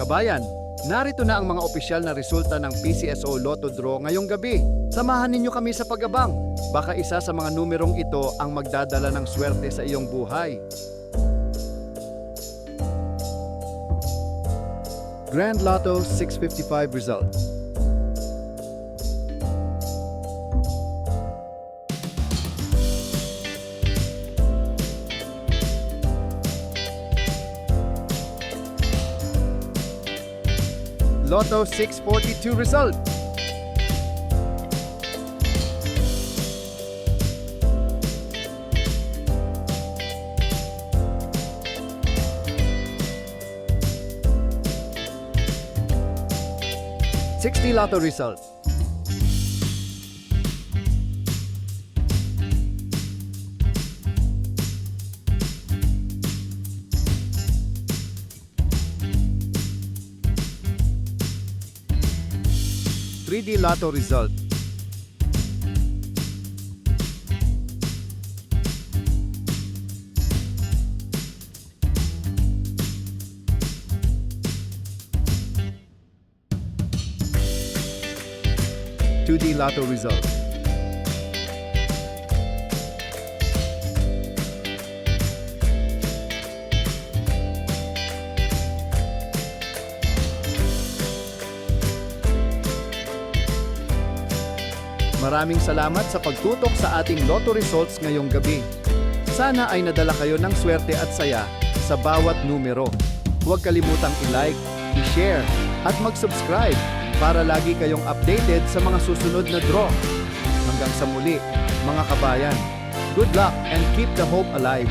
Kabayan, narito na ang mga opisyal na resulta ng PCSO Lotto Draw ngayong gabi. Samahan ninyo kami sa pag-abang. Baka isa sa mga numerong ito ang magdadala ng swerte sa iyong buhay. Grand Lotto 655 result. Lotto 642 result. $60 Lotto result. $3D Lotto result. $2D Lotto result. Maraming salamat sa pagtutok sa ating Lotto results ngayong gabi. Sana ay nadala kayo ng swerte at saya sa bawat numero. Huwag kalimutang i-like, i-share, at mag-subscribe para lagi kayong updated sa mga susunod na draw. Hanggang sa muli, mga kabayan. Good luck and keep the hope alive.